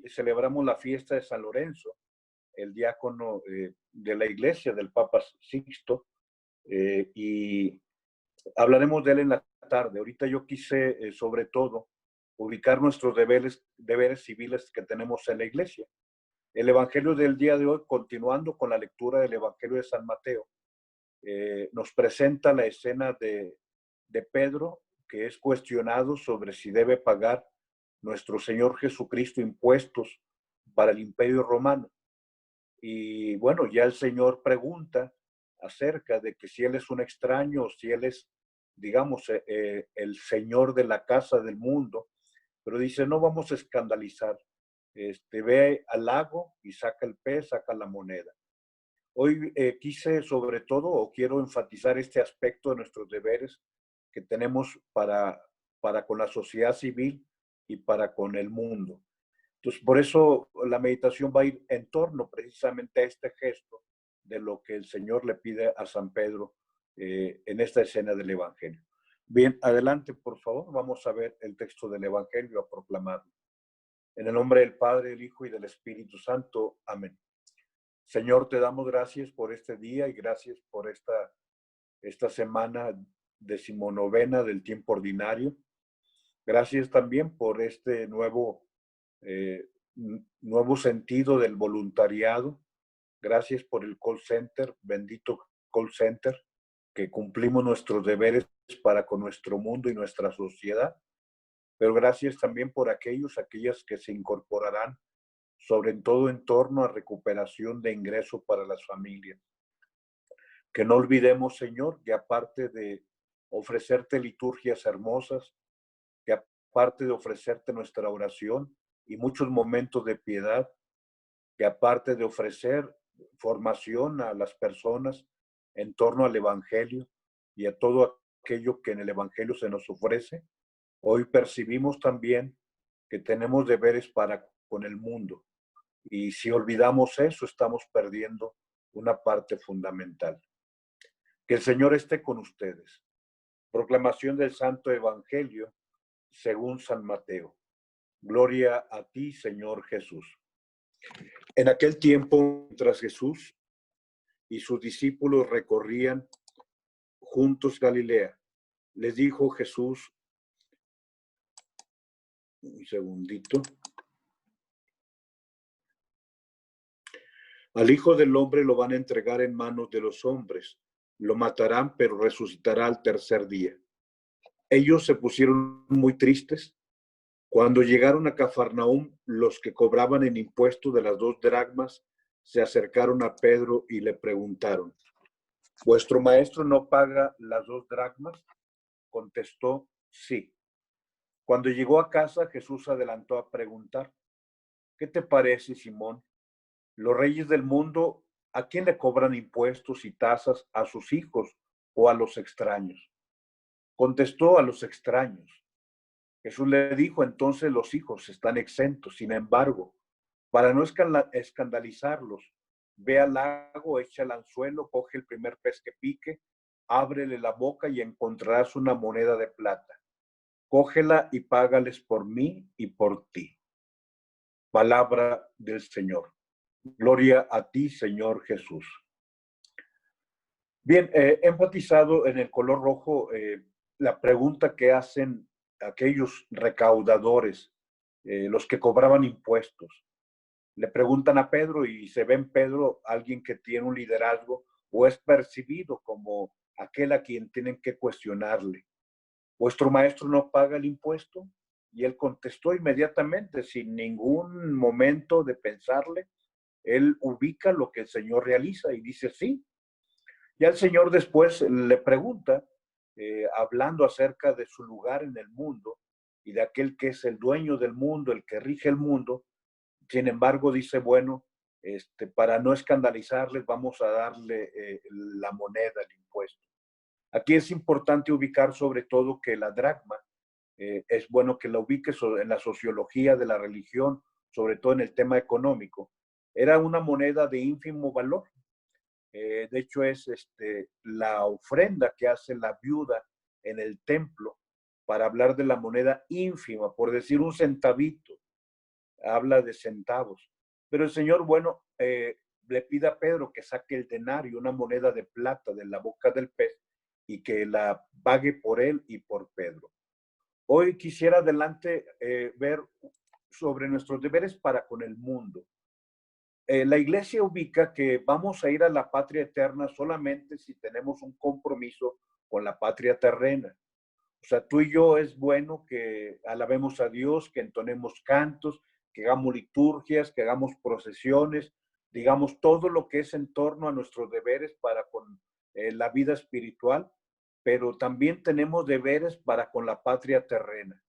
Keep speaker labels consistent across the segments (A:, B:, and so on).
A: celebramos la fiesta de San Lorenzo, el diácono de la iglesia del Papa Sixto, y hablaremos de él en la tarde. Ahorita yo quise, sobre todo, ubicar nuestros deberes civiles que tenemos en la iglesia. El Evangelio del día de hoy, continuando con la lectura del Evangelio de San Mateo, nos presenta la escena de Pedro, que es cuestionado sobre si debe pagar nuestro Señor Jesucristo impuestos para el Imperio Romano. Y bueno, ya el Señor pregunta acerca de que si Él es un extraño o si Él es, digamos, el Señor de la casa del mundo, pero dice, no vamos a escandalizar. Ve al lago y saca el pez, saca la moneda. Hoy quise sobre todo, o quiero enfatizar este aspecto de nuestros deberes que tenemos para con la sociedad civil y para con el mundo. Entonces, por eso la meditación va a ir en torno precisamente a este gesto de lo que el Señor le pide a San Pedro en esta escena del Evangelio. Bien, adelante, por favor, vamos a ver el texto del Evangelio, a proclamarlo. En el nombre del Padre, del Hijo y del Espíritu Santo. Amén. Señor, te damos gracias por este día y gracias por esta semana 19ª del tiempo ordinario. Gracias también por este nuevo sentido del voluntariado. Gracias por el call center, bendito call center, que cumplimos nuestros deberes para con nuestro mundo y nuestra sociedad. Pero gracias también por aquellas que se incorporarán, sobre todo en torno a recuperación de ingresos para las familias. Que no olvidemos, Señor, que aparte de ofrecerte liturgias hermosas, que aparte de ofrecerte nuestra oración y muchos momentos de piedad, que aparte de ofrecer formación a las personas en torno al Evangelio y a todo aquello que en el Evangelio se nos ofrece, hoy percibimos también que tenemos deberes para con el mundo. Y si olvidamos eso, estamos perdiendo una parte fundamental. Que el Señor esté con ustedes. Proclamación del Santo Evangelio según San Mateo. Gloria a ti, Señor Jesús. En aquel tiempo, mientras Jesús y sus discípulos recorrían juntos Galilea, les dijo Jesús, un segundito, al Hijo del Hombre lo van a entregar en manos de los hombres, lo matarán, pero resucitará al tercer día. Ellos se pusieron muy tristes. Cuando llegaron a Cafarnaúm, los que cobraban en impuesto de las 2 dracmas se acercaron a Pedro y le preguntaron, ¿vuestro maestro no paga las 2 dracmas? Contestó, sí. Cuando llegó a casa, Jesús adelantó a preguntar, ¿qué te parece, Simón? Los reyes del mundo, ¿a quién le cobran impuestos y tasas? ¿A sus hijos o a los extraños? Contestó, a los extraños. Jesús le dijo, entonces los hijos están exentos. Sin embargo, para no escandalizarlos, ve al lago, echa el anzuelo, coge el primer pez que pique, ábrele la boca y encontrarás una moneda de plata. Cógela y págales por mí y por ti. Palabra del Señor. Gloria a ti, Señor Jesús. Bien, he enfatizado en el color rojo la pregunta que hacen aquellos recaudadores, los que cobraban impuestos. Le preguntan a Pedro y se ve en Pedro alguien que tiene un liderazgo o es percibido como aquel a quien tienen que cuestionarle. ¿Vuestro maestro no paga el impuesto? Y él contestó inmediatamente, sin ningún momento de pensarle. Él ubica lo que el Señor realiza y dice sí. Ya el Señor después le pregunta, hablando acerca de su lugar en el mundo y de aquel que es el dueño del mundo, el que rige el mundo. Sin embargo, dice, bueno, para no escandalizarles, vamos a darle la moneda, el impuesto. Aquí es importante ubicar sobre todo que la dracma, es bueno que la ubiques en la sociología de la religión, sobre todo en el tema económico, era una moneda de ínfimo valor. De hecho, es la ofrenda que hace la viuda en el templo para hablar de la moneda ínfima, por decir un centavito. habla de centavos. Pero el Señor, bueno, le pide a Pedro que saque el denario, una moneda de plata de la boca del pez, y que la pague por él y por Pedro. Hoy quisiera adelante ver sobre nuestros deberes para con el mundo. La iglesia ubica que vamos a ir a la patria eterna solamente si tenemos un compromiso con la patria terrena. O sea, tú y yo es bueno que alabemos a Dios, que entonemos cantos, que hagamos liturgias, que hagamos procesiones, digamos todo lo que es en torno a nuestros deberes para con la vida espiritual, pero también tenemos deberes para con la patria terrena.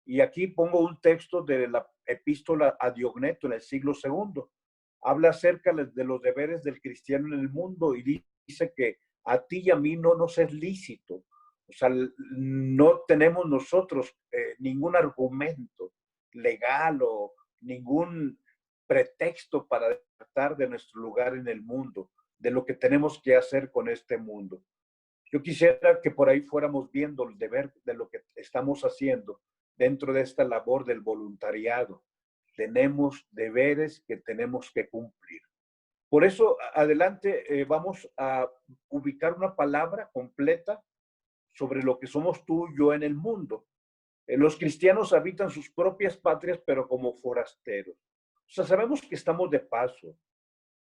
A: Y aquí pongo un texto de la epístola a Diogneto en el siglo segundo. Habla acerca de los deberes del cristiano en el mundo y dice que a ti y a mí no nos es lícito. O sea, no tenemos nosotros ningún argumento legal o ningún pretexto para tratar de nuestro lugar en el mundo, de lo que tenemos que hacer con este mundo. Yo quisiera que por ahí fuéramos viendo el deber de lo que estamos haciendo dentro de esta labor del voluntariado. Tenemos deberes que tenemos que cumplir. Por eso, adelante, vamos a ubicar una palabra completa sobre lo que somos tú y yo en el mundo. Los cristianos habitan sus propias patrias, pero como forasteros. O sea, sabemos que estamos de paso,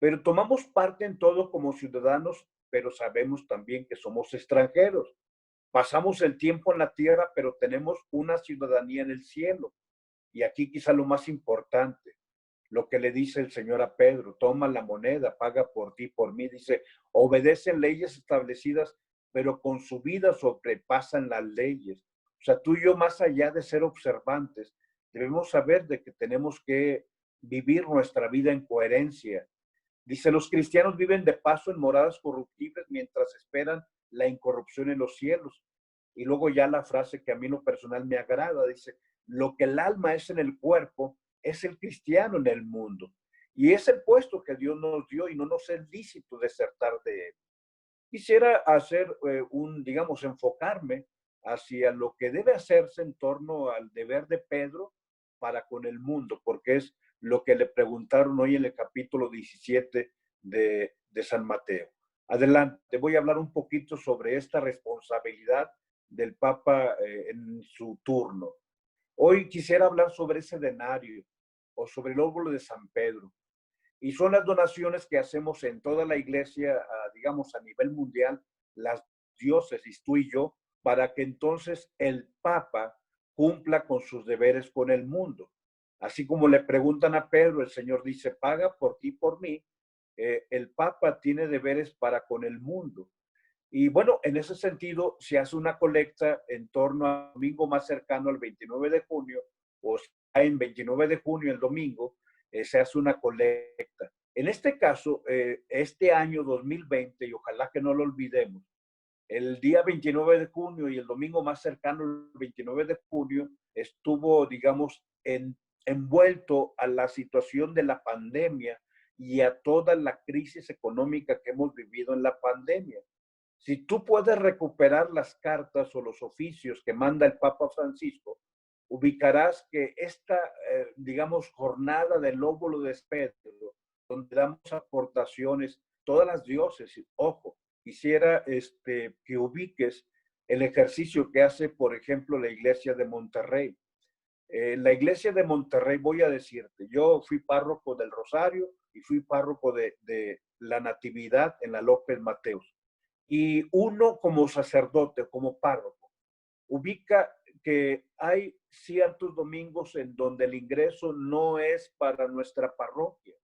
A: pero tomamos parte en todo como ciudadanos, pero sabemos también que somos extranjeros. Pasamos el tiempo en la tierra, pero tenemos una ciudadanía en el cielo. Y aquí quizá lo más importante, lo que le dice el Señor a Pedro: toma la moneda, paga por ti, por mí. Dice, obedecen leyes establecidas, pero con su vida sobrepasan las leyes. O sea, tú y yo, más allá de ser observantes, debemos saber de que tenemos que vivir nuestra vida en coherencia. Dice, los cristianos viven de paso en moradas corruptibles mientras esperan la incorrupción en los cielos. Y luego ya la frase que a mí en lo personal me agrada, dice, lo que el alma es en el cuerpo, es el cristiano en el mundo. Y es el puesto que Dios nos dio y no nos es lícito desertar de él. Quisiera hacer digamos, enfocarme hacia lo que debe hacerse en torno al deber de Pedro para con el mundo, porque es lo que le preguntaron hoy en el capítulo 17 de San Mateo. Adelante, voy a hablar un poquito sobre esta responsabilidad del Papa en su turno. Hoy quisiera hablar sobre ese denario o sobre el óvulo de San Pedro. Y son las donaciones que hacemos en toda la iglesia, digamos, a nivel mundial, las diócesis, tú y yo, para que entonces el Papa cumpla con sus deberes con el mundo. Así como le preguntan a Pedro, el Señor dice, paga por ti, por mí. El Papa tiene deberes para con el mundo. Y bueno, en ese sentido, se hace una colecta en torno al domingo más cercano al 29 de junio, o sea, en 29 de junio, el domingo, se hace una colecta. En este caso, este año 2020, y ojalá que no lo olvidemos, el día 29 de junio y el domingo más cercano, el 29 de junio, estuvo, digamos, envuelto a la situación de la pandemia y a toda la crisis económica que hemos vivido en la pandemia. Si tú puedes recuperar las cartas o los oficios que manda el Papa Francisco, ubicarás que esta, digamos, jornada del óvulo de Pedro, donde damos aportaciones, todas las diócesis, ojo, quisiera que ubiques el ejercicio que hace, por ejemplo, la iglesia de Monterrey. La iglesia de Monterrey, voy a decirte, yo fui párroco del Rosario y fui párroco de la Natividad en la López Mateos. Y uno como sacerdote, como párroco, ubica que hay ciertos domingos en donde el ingreso no es para nuestra parroquia.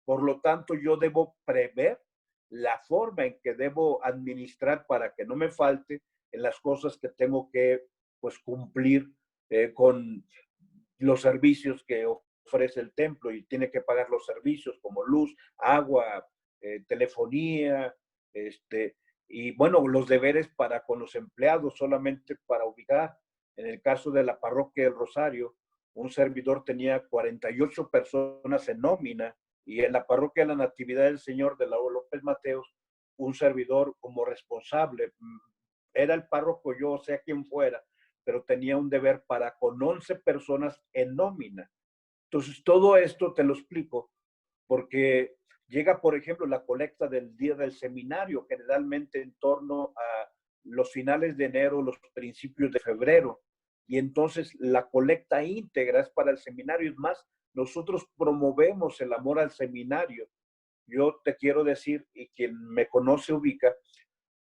A: Por lo tanto, yo debo prever la forma en que debo administrar para que no me falte en las cosas que tengo que, pues, cumplir con los servicios que ofrece el templo, y tiene que pagar los servicios como luz, agua, telefonía, y bueno, los deberes para con los empleados, solamente para ubicar. En el caso de la parroquia del Rosario, un servidor tenía 48 personas en nómina, y en la parroquia de la Natividad del Señor de la López Mateos, un servidor como responsable. Era el párroco yo, o sea quien fuera, pero tenía un deber para con 11 personas en nómina. Entonces, todo esto te lo explico porque llega, por ejemplo, la colecta del día del seminario, generalmente en torno a los finales de enero, los principios de febrero. Y entonces la colecta íntegra es para el seminario. Es más, nosotros promovemos el amor al seminario. Yo te quiero decir, y quien me conoce ubica,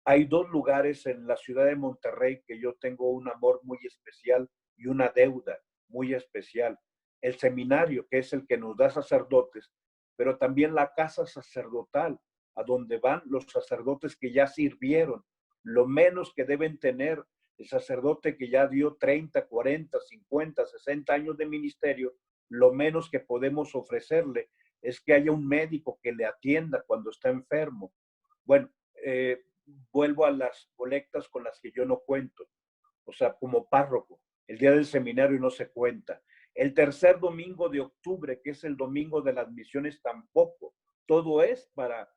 A: hay dos lugares en la ciudad de Monterrey que yo tengo un amor muy especial y una deuda muy especial. El seminario, que es el que nos da sacerdotes, pero también la casa sacerdotal, a donde van los sacerdotes que ya sirvieron. Lo menos que deben tener el sacerdote que ya dio 30, 40, 50, 60 años de ministerio, lo menos que podemos ofrecerle es que haya un médico que le atienda cuando está enfermo. Bueno, vuelvo a las colectas con las que yo no cuento, o sea, como párroco. El día del seminario no se cuenta. El tercer domingo de octubre, que es el domingo de las misiones, tampoco. Todo es para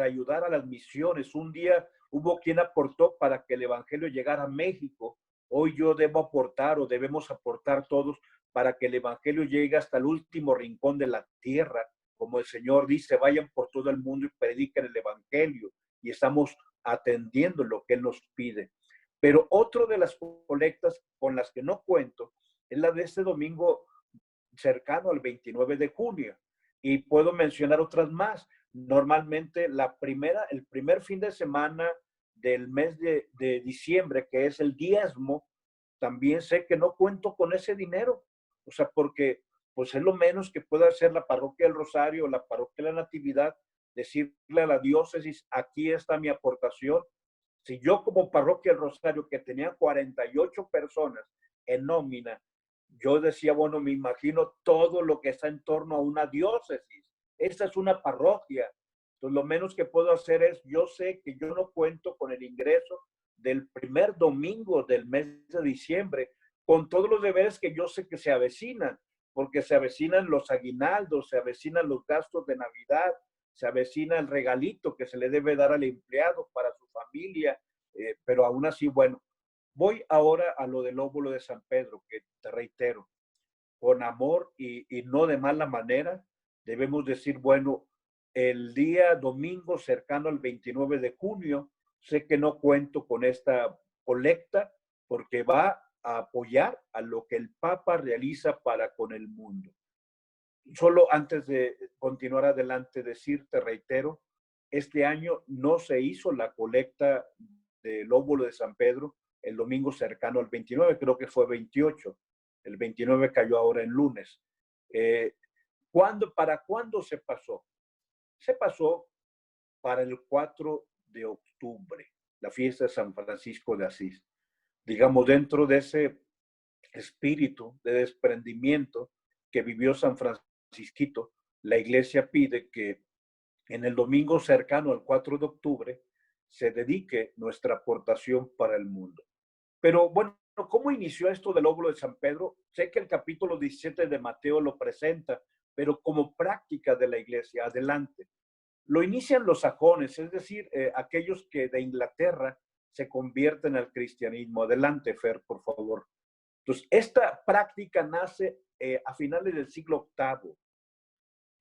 A: ayudar a las misiones. Un día hubo quien aportó para que el Evangelio llegara a México. Hoy yo debo aportar o debemos aportar todos para que el Evangelio llegue hasta el último rincón de la tierra. Como el Señor dice, vayan por todo el mundo y prediquen el Evangelio. Y estamos atendiendo lo que Él nos pide. Pero otro de las colectas con las que no cuento es la de este domingo cercano al 29 de junio. Y puedo mencionar otras más. Normalmente el primer fin de semana del mes de diciembre, que es el diezmo, también sé que no cuento con ese dinero. O sea, porque pues es lo menos que pueda hacer la parroquia del Rosario, la parroquia de la Natividad, decirle a la diócesis, aquí está mi aportación. Si yo como parroquia del Rosario, que tenía 48 personas en nómina, yo decía, bueno, me imagino todo lo que está en torno a una diócesis. Esta es una parroquia. Entonces, lo menos que puedo hacer es, yo sé que yo no cuento con el ingreso del primer domingo del mes de diciembre, con todos los deberes que yo sé que se avecinan, porque se avecinan los aguinaldos, se avecinan los gastos de Navidad, se avecina el regalito que se le debe dar al empleado para su familia, pero aún así, bueno, voy ahora a lo del óvulo de San Pedro, que te reitero, con amor y no de mala manera, debemos decir, bueno, el día domingo cercano al 29 de junio, sé que no cuento con esta colecta porque va a apoyar a lo que el Papa realiza para con el mundo. Solo antes de continuar adelante, decirte, reitero, este año no se hizo la colecta del óvulo de San Pedro el domingo cercano al 29, creo que fue 28. El 29 cayó ahora en lunes. ¿Para cuándo se pasó? Se pasó para el 4 de octubre, la fiesta de San Francisco de Asís. Digamos, dentro de ese espíritu de desprendimiento que vivió San Francisquito, la iglesia pide que en el domingo cercano al 4 de octubre se dedique nuestra aportación para el mundo. Pero bueno, ¿cómo inició esto del óvulo de San Pedro? Sé que el capítulo 17 de Mateo lo presenta, pero como práctica de la iglesia, adelante. Lo inician los sajones, es decir, aquellos que de Inglaterra se convierten al cristianismo. Adelante, Fer, por favor. Entonces, esta práctica nace a finales del siglo octavo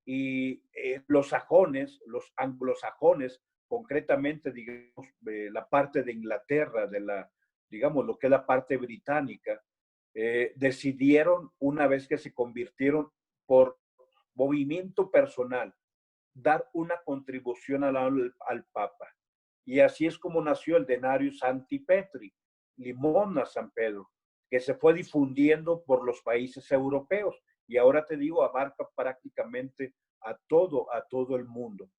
A: y los sajones, los anglosajones, concretamente, digamos, la parte de Inglaterra, digamos, lo que es la parte británica, decidieron, una vez que se convirtieron por movimiento personal, dar una contribución al Papa. Y así es como nació el Denarius Sancti Petri, limosna San Pedro, que se fue difundiendo por los países europeos y ahora te digo, abarca prácticamente a todo el mundo.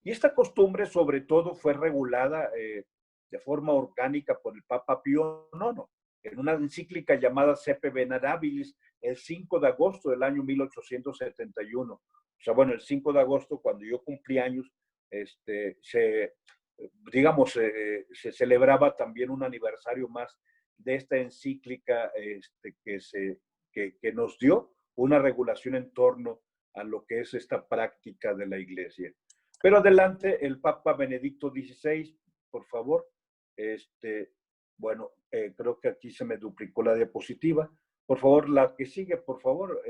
A: Y esta costumbre sobre todo fue regulada de forma orgánica por el Papa Pío IX en una encíclica llamada Sepe Venerabilis el 5 de agosto del año 1871. O sea, bueno, el 5 de agosto, cuando yo cumplí años, digamos, se celebraba también un aniversario más de esta encíclica que nos dio una regulación en torno a lo que es esta práctica de la iglesia. Pero adelante, el Papa Benedicto XVI, por favor. Bueno, creo que aquí se me duplicó la diapositiva. Por favor, la que sigue, por favor.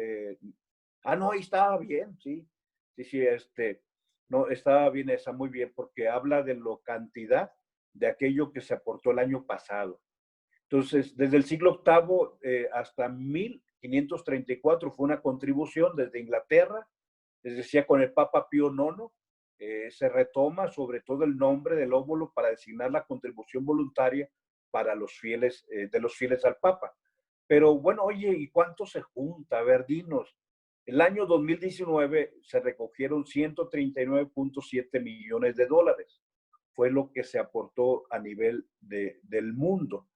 A: Ah, no, ahí estaba bien, sí. Sí, sí, no, estaba bien esa, muy bien, porque habla de la cantidad de aquello que se aportó el año pasado. Entonces, desde el siglo octavo hasta 1534 fue una contribución desde Inglaterra, les decía, con el Papa Pío IX, se retoma sobre todo el nombre del óvulo para designar la contribución voluntaria para los fieles, de los fieles al Papa. Pero bueno, oye, ¿y cuánto se junta? A ver, dinos. El año 2019 se recogieron 139.7 millones de dólares. Fue lo que se aportó a nivel del mundo.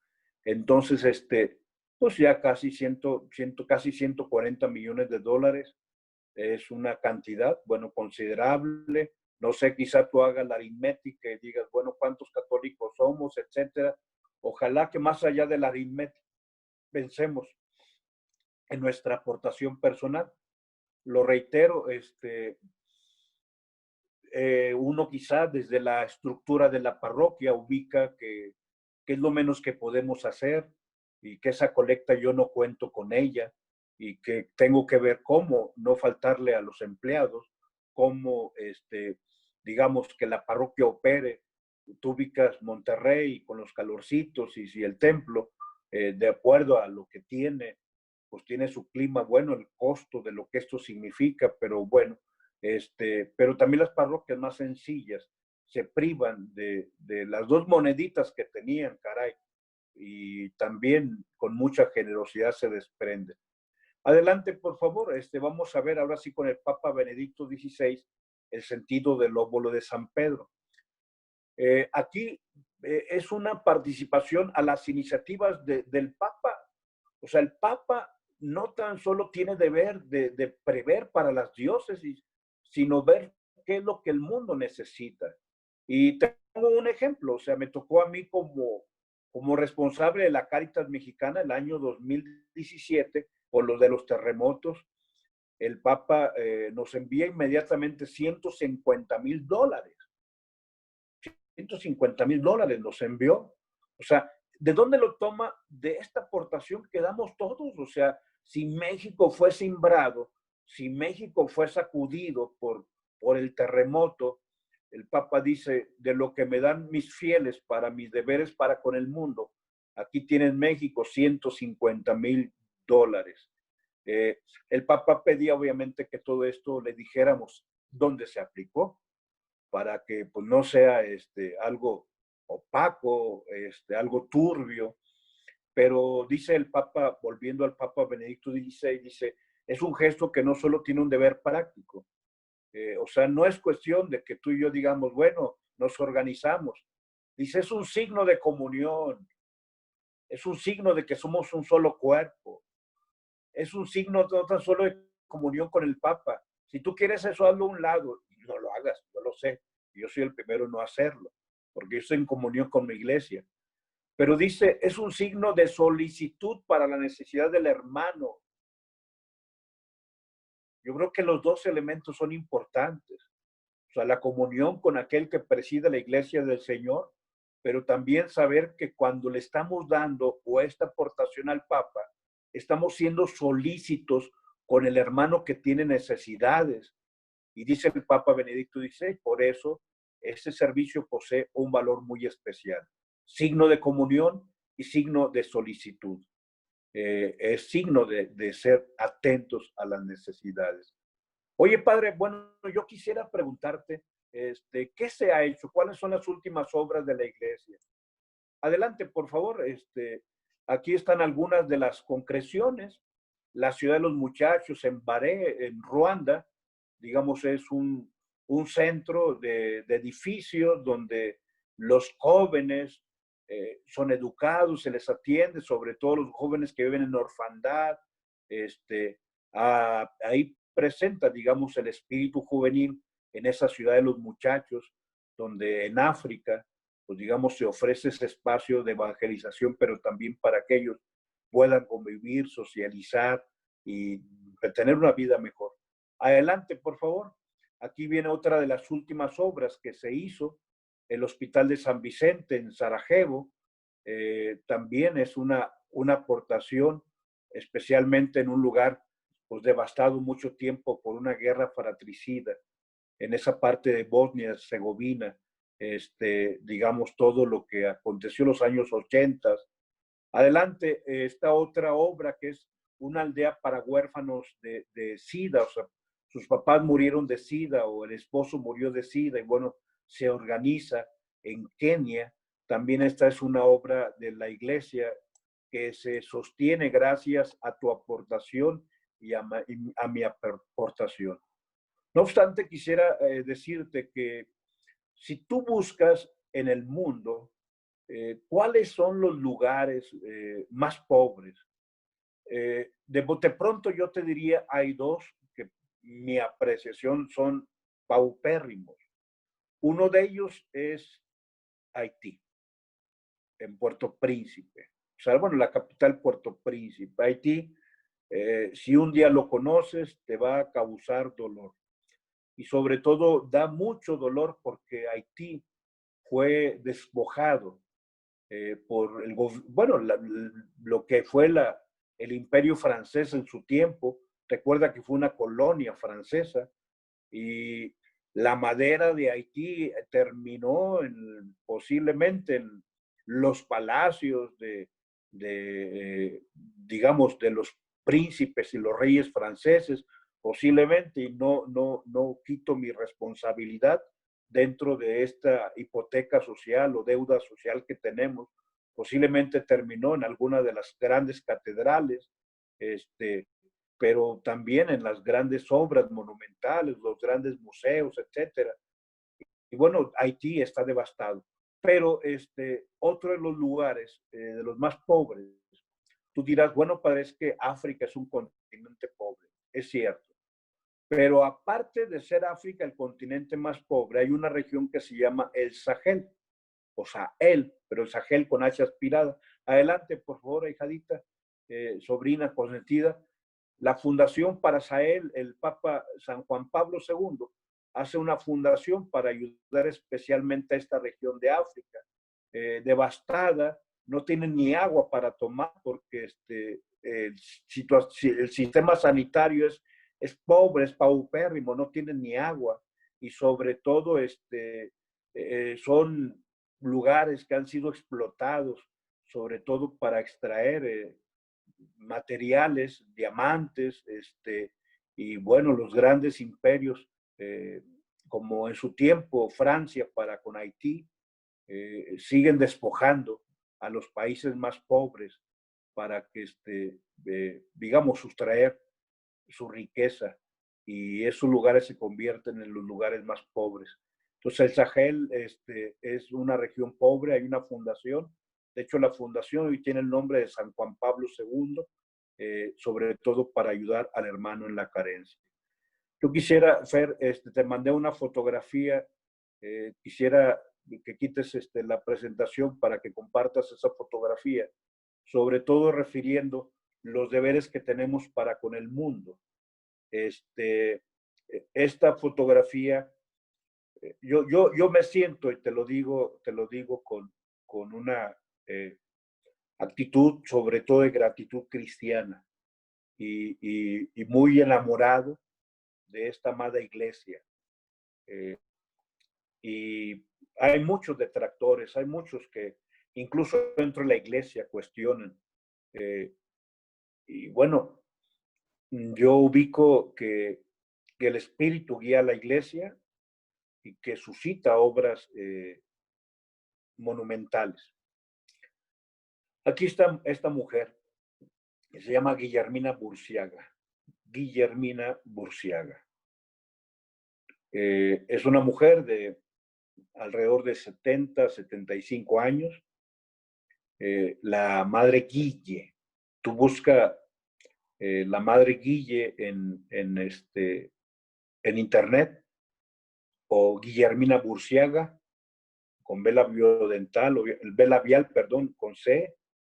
A: Entonces, pues ya casi 140 millones de dólares es una cantidad, bueno, considerable. No sé, quizá tú hagas la aritmética y digas, bueno, ¿cuántos católicos somos, etcétera? Ojalá que más allá de la aritmética pensemos en nuestra aportación personal. Lo reitero, uno quizá desde la estructura de la parroquia ubica que es lo menos que podemos hacer y que esa colecta yo no cuento con ella y que tengo que ver cómo no faltarle a los empleados, cómo, digamos, que la parroquia opere. Tú ubicas Monterrey con los calorcitos y si el templo, de acuerdo a lo que tiene, pues tiene su clima, bueno, el costo de lo que esto significa, pero bueno, pero también las parroquias más sencillas se privan de las dos moneditas que tenían, caray, y también con mucha generosidad se desprende. Adelante, por favor, vamos a ver ahora sí con el Papa Benedicto XVI el sentido del óvulo de San Pedro. Aquí es una participación a las iniciativas del Papa. O sea, el Papa no tan solo tiene deber de prever para las diócesis, sino ver qué es lo que el mundo necesita. Y tengo un ejemplo, o sea, me tocó a mí como responsable de la Cáritas Mexicana el año 2017, por lo de los terremotos. El Papa nos envía inmediatamente $150,000. $150,000 nos envió. O sea, ¿de dónde lo toma? De esta aportación que damos todos. O sea, si México fue simbrado, si México fue sacudido por el terremoto, el Papa dice, de lo que me dan mis fieles para mis deberes para con el mundo, aquí tiene en México $150,000. El Papa pedía obviamente que todo esto le dijéramos dónde se aplicó, para que pues, no sea algo opaco, algo turbio. Pero dice el Papa, volviendo al Papa Benedicto XVI, dice, es un gesto que no solo tiene un deber práctico. O sea, no es cuestión de que tú y yo digamos, bueno, nos organizamos. Dice, es un signo de comunión, es un signo de que somos un solo cuerpo, es un signo no tan solo de comunión con el Papa. Si tú quieres eso, hazlo a un lado y no lo hagas, yo lo sé. Yo soy el primero en no hacerlo, porque yo estoy en comunión con mi iglesia. Pero dice, es un signo de solicitud para la necesidad del hermano. Yo creo que los dos elementos son importantes. O sea, la comunión con aquel que preside la iglesia del Señor, pero también saber que cuando le estamos dando o esta aportación al Papa, estamos siendo solícitos con el hermano que tiene necesidades. Y dice el Papa Benedicto XVI, por eso este servicio posee un valor muy especial. Signo de comunión y signo de solicitud. Es signo de ser atentos a las necesidades. Oye, padre, bueno, yo quisiera preguntarte, ¿qué se ha hecho? ¿Cuáles son las últimas obras de la iglesia? Adelante, por favor. Aquí están algunas de las concreciones. La ciudad de los muchachos en Baré, en Ruanda, digamos, es un centro de edificios donde los jóvenes son educados, se les atiende, sobre todo los jóvenes que viven en orfandad. Ahí presenta, digamos, el espíritu juvenil en esa ciudad de los muchachos, donde en África, pues digamos, se ofrece ese espacio de evangelización, pero también para que ellos puedan convivir, socializar y tener una vida mejor. Adelante, por favor. Aquí viene otra de las últimas obras que se hizo, el Hospital de San Vicente en Sarajevo. También es una aportación, especialmente en un lugar pues devastado mucho tiempo por una guerra fratricida en esa parte de Bosnia-Herzegovina, digamos, todo lo que aconteció en los años 80. Adelante, esta otra obra que es una aldea para huérfanos de SIDA, o sea, sus papás murieron de SIDA o el esposo murió de SIDA y bueno, se organiza en Kenia. También esta es una obra de la iglesia que se sostiene gracias a tu aportación y a mi aportación. No obstante, quisiera decirte que si tú buscas en el mundo cuáles son los lugares más pobres, de bote pronto yo te diría, hay dos que mi apreciación son paupérrimos. Uno de ellos es Haití, en Puerto Príncipe. O sea, bueno, la capital Puerto Príncipe. Haití, si un día lo conoces, te va a causar dolor. Y sobre todo da mucho dolor porque Haití fue despojado por bueno, lo que fue el imperio francés en su tiempo. Recuerda que fue una colonia francesa y la madera de Haití terminó posiblemente en los palacios digamos, de los príncipes y los reyes franceses, posiblemente, y no quito mi responsabilidad dentro de esta hipoteca social o deuda social que tenemos, posiblemente terminó en alguna de las grandes catedrales, pero también en las grandes obras monumentales, los grandes museos, etcétera. Y bueno, Haití está devastado. Pero otro de los lugares, de los más pobres, tú dirás, bueno, parece que África es un continente pobre. Es cierto. Pero aparte de ser África el continente más pobre, hay una región que se llama el Sahel, o Sahel, pero el Sahel con H aspirada. Adelante, por favor, hijadita, sobrina consentida. La Fundación para Sahel, el Papa San Juan Pablo II, hace una fundación para ayudar especialmente a esta región de África, devastada, no tienen ni agua para tomar porque el sistema sanitario es pobre, es paupérrimo, no tienen ni agua y sobre todo son lugares que han sido explotados, sobre todo para extraer materiales, diamantes, y bueno, los grandes imperios, como en su tiempo Francia para con Haití, siguen despojando a los países más pobres para que, digamos, sustraer su riqueza y esos lugares se convierten en los lugares más pobres. Entonces el Sahel es una región pobre, hay una fundación, de hecho la fundación hoy tiene el nombre de San Juan Pablo II, sobre todo para ayudar al hermano en la carencia. Yo quisiera, Fer, te mandé una fotografía, quisiera que quites la presentación para que compartas esa fotografía, sobre todo refiriendo los deberes que tenemos para con el mundo. Esta fotografía, yo me siento, y te lo digo con una actitud, sobre todo de gratitud cristiana, y muy enamorado de esta amada iglesia. Y hay muchos detractores, hay muchos que incluso dentro de la iglesia cuestionan. Y bueno, yo ubico que el Espíritu guía a la iglesia y que suscita obras monumentales. Aquí está esta mujer, que se llama Guillermina Burciaga. Guillermina Burciaga. Es una mujer de alrededor de 70, 75 años. La madre Guille. Tú busca la madre Guille en internet, o Guillermina Burciaga, con B labiodental, B labial, perdón, con C,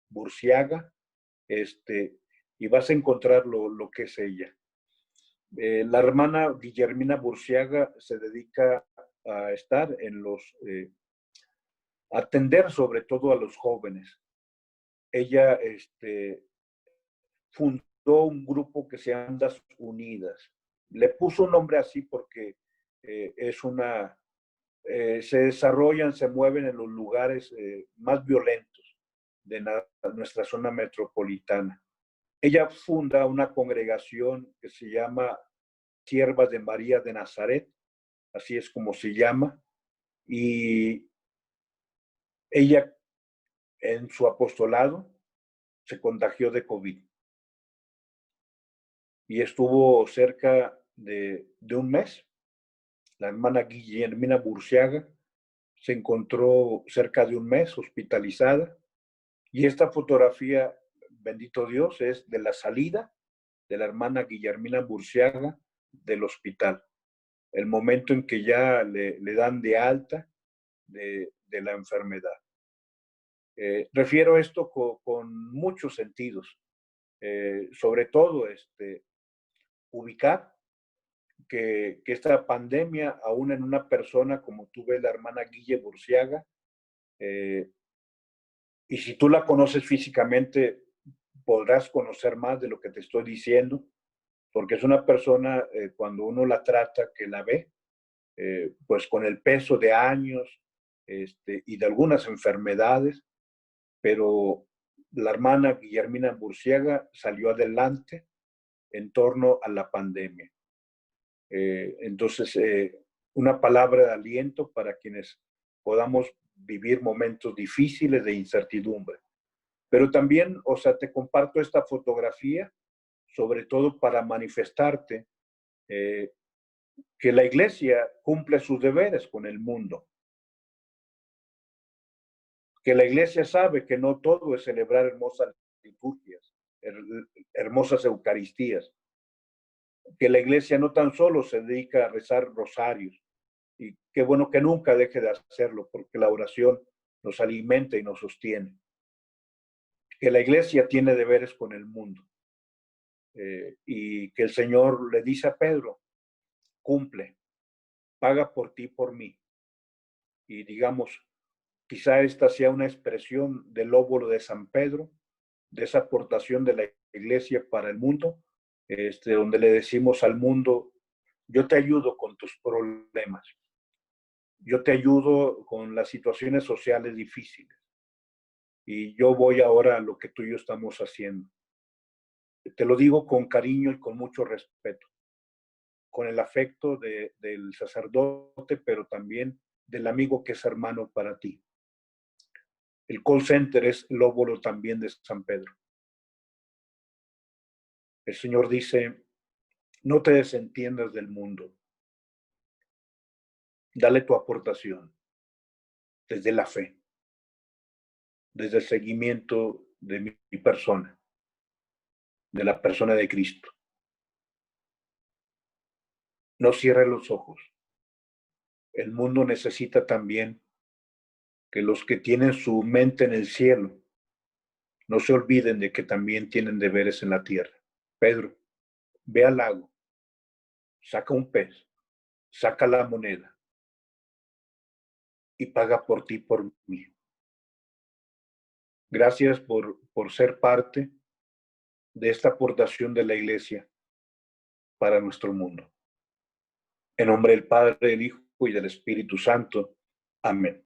A: Burciaga, y vas a encontrar lo que es ella. La hermana Guillermina Burciaga se dedica a estar atender sobre todo a los jóvenes. Ella fundó un grupo que se llama Andas Unidas. Le puso un nombre así porque se desarrollan, se mueven en los lugares más violentos de nuestra zona metropolitana. Ella funda una congregación que se llama Siervas de María de Nazaret, así es como se llama, y ella en su apostolado se contagió de COVID y estuvo cerca de un mes. La hermana Guillermina Burciaga se encontró cerca de un mes hospitalizada y esta fotografía, bendito Dios, es de la salida de la hermana Guillermina Burciaga del hospital, el momento en que ya le dan de alta de la enfermedad. Refiero esto con muchos sentidos, sobre todo ubicar que esta pandemia, aún en una persona como tú ves, la hermana Guille Burciaga, y si tú la conoces físicamente, podrás conocer más de lo que te estoy diciendo, porque es una persona, cuando uno la trata, que la ve, pues con el peso de años y de algunas enfermedades, pero la hermana Guillermina Burciaga salió adelante en torno a la pandemia. Entonces, una palabra de aliento para quienes podamos vivir momentos difíciles de incertidumbre. Pero también, o sea, te comparto esta fotografía, sobre todo para manifestarte que la iglesia cumple sus deberes con el mundo. Que la iglesia sabe que no todo es celebrar hermosas liturgias, hermosas eucaristías. Que la iglesia no tan solo se dedica a rezar rosarios, y qué bueno que nunca deje de hacerlo, porque la oración nos alimenta y nos sostiene. Que la iglesia tiene deberes con el mundo, y que el Señor le dice a Pedro, cumple, paga por ti, por mí. Y digamos, quizá esta sea una expresión del óvulo de San Pedro, de esa aportación de la iglesia para el mundo, donde le decimos al mundo, yo te ayudo con tus problemas, yo te ayudo con las situaciones sociales difíciles y yo voy ahora a lo que tú y yo estamos haciendo. Te lo digo con cariño y con mucho respeto, con el afecto del sacerdote, pero también del amigo que es hermano para ti. El call center es el óvulo también de San Pedro. El Señor dice, no te desentiendas del mundo. Dale tu aportación desde la fe, desde el seguimiento de mi persona, de la persona de Cristo. No cierres los ojos. El mundo necesita también que los que tienen su mente en el cielo no se olviden de que también tienen deberes en la tierra. Pedro, ve al lago, saca un pez, saca la moneda y paga por ti, por mí. Gracias por ser parte de esta aportación de la iglesia para nuestro mundo. En nombre del Padre, del Hijo y del Espíritu Santo. Amén.